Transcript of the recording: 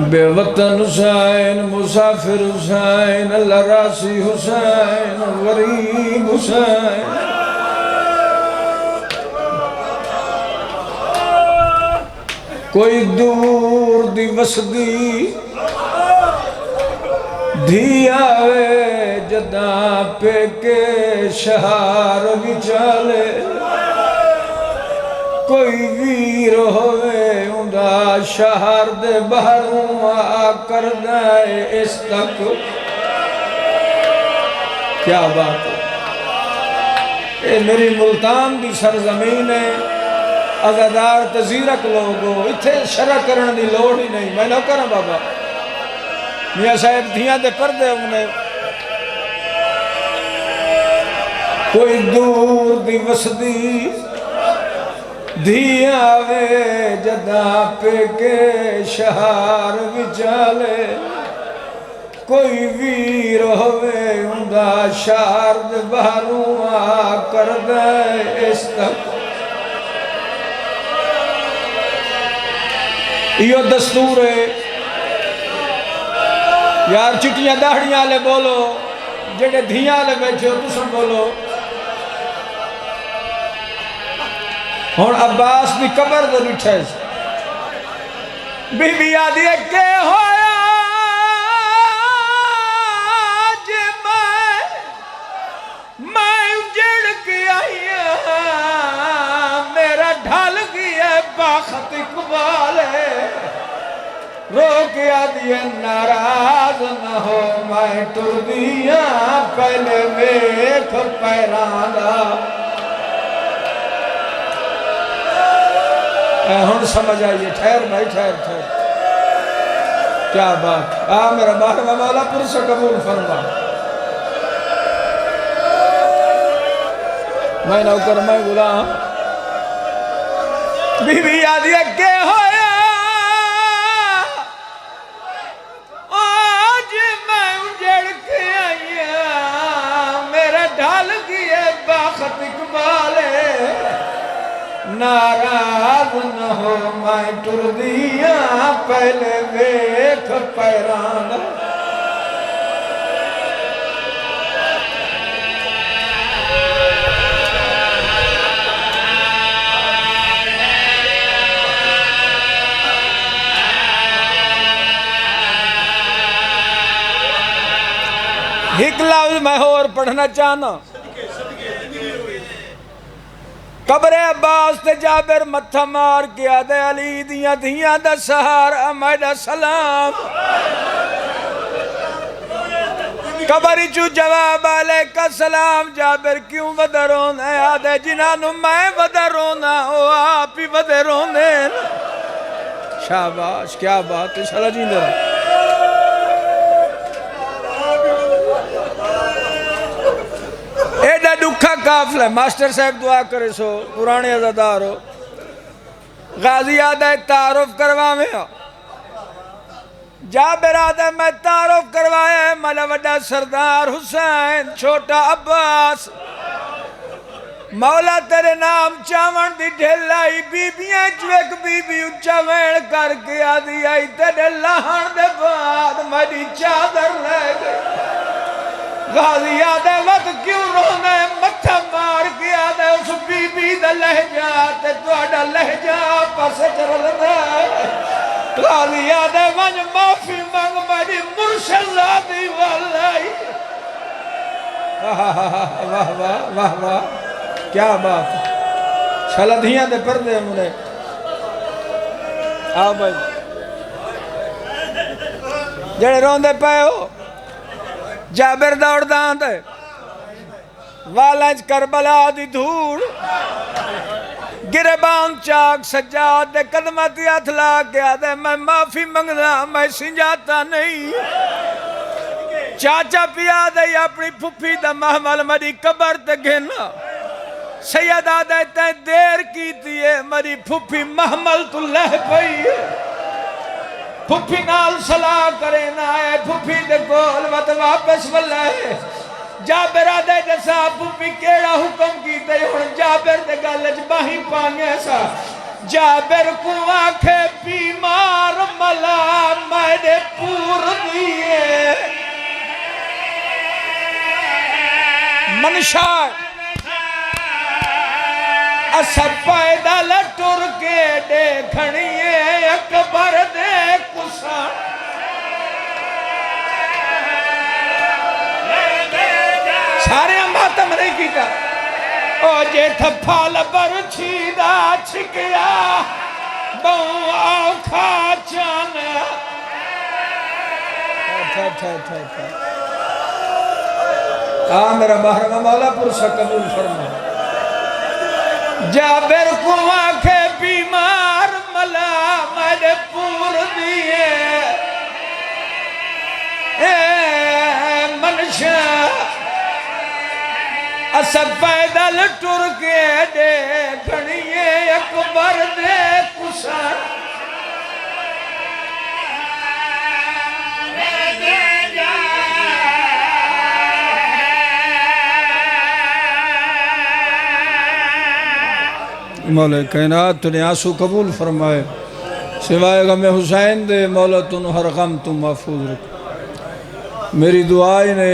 بے وطن حسین مسافر حسین اللہ راسی حسین غریب حسین کوئی دور دی وسدی دھی آوے جداں پہ کے شہار وچالے کوئی ویر ہوئے اندھا شہر دے بہروں آ کر دائے اس تک کیا بات ہے اے میری ملتان دی سرزمین ہے عزادار تزیرک لوگو اتھے شرع کرن دی لوڑ ہی نہیں میں نہ کروں بابا میاں صاحب دھیاں دے پردے انہیں کوئی دور دی وسدی دھی آوے جداں پہ کے شہار وچالے کوئی ویر ہوئے اندھا شہر دے بہروں آ کر دے اس تک یہ دستور ہے یار چٹیاں داڑیاں لے بولو جڑے دھیاں لے بیٹھے ہو تسن بولو ہون عباس بھی قبر دے بیٹھے بی بی آدھی ہے کہ ہویا جے میں اجڑ کے آئیا میرا ڈھال گیا باخت اقبال ہے رو کے آدھی ہے ناراض نہ ہو میں ٹر دیا پہلے ویکھ پیران دا ہون سمجھ آئیے ٹھہر بھائی ٹھہر کیا بات میرا باہر مولا پر سے قبول فرما میں نوکر میں غلام بی بی آدھی ہے کہ ہویا آج میں اجڑ کے آئیا میرا ڈھال گیا باخت اقبال ہے ناراض نہ ہو میں ٹر دیا پہلے ویکھ پیران ایک لفظ میں اور پڑھنا چاہنا قبر عباس تے جابر متھا مار کیا دے علی دیاں دھیاں دا سہار امیدہ سلام قبری چو جواب علیکہ سلام جابر کیوں ودرون ہے آدھے جنانو میں ودرون ہو آپ ہی ودرون ہے شاباش کیا بات ہے شاء اللہ جیندے رہا ایڈا دکھا کافل ہے ماسٹر صاحب دعا کرے سو پرانے عزادار ہو غازی آدھے تعارف کرواویں ہو جابر آدھے میں تعارف کروایا ہے ملا وڈا سردار حسین چھوٹا عباس مولا تیرے نام چاون دی ڈھلائی بیبیاں چویک بیبی اچھا وین کر کے آدھی آئی تیرے لہن دے بعد میری چادر لے گئی غازی آدھے وقت کیوں رونے متھا مار کے آدھے اس بی بی دا لہجہ تے توڑا لہجہ پس چرل دے غازی آدھے ونج معافی مانگ میری مرشد زادی والائی واہ واہ واہ واہ کیا بات ہے چھلدھیاں دے پردے مجھے آؤ بھائی جڑے روندے پائے ہو جابر دوڑ داند ہے والنج کربلا دی دھوڑ گربان چاک سجاد دے قدمتی اتھلا گیا دے میں معافی منگنا میں سنجاتا نہیں چاچا پیا دے اپنی پھپی دا محمل مری قبر تے گھنا سید آدھے تے دیر کی تیئے مری پھپی محمل تو لہ پئی پھپی نال صلاح کرے نہ آئے پھپی دے گول وقت واپس واللہ جابر آدھے جیسا پھپی کیڑا حکم کی تے ہون جابر دے گالج باہی پانگے سا جابر کو آنکھے بیمار ملا میں منشا اسب پیدل ٹر کے دیکھنیے اکبر دے کسان سارے ماتم نہیں کیتا او جے تھپال برچھی دا چھکیا بہو آو کھا چانا میرا محرم مولا پرسا قبول فرما جابر کو آنکھے بیمار ملا میں پور دیئے منشا اسب پیدل ٹر کے دیکھنیے اکبر دے کسان مولا کائنات تُنے آنسو قبول فرمائے سوائے غم حسین دے مولا تُن ہر غم تم محفوظ رکھ میری دعائیں نے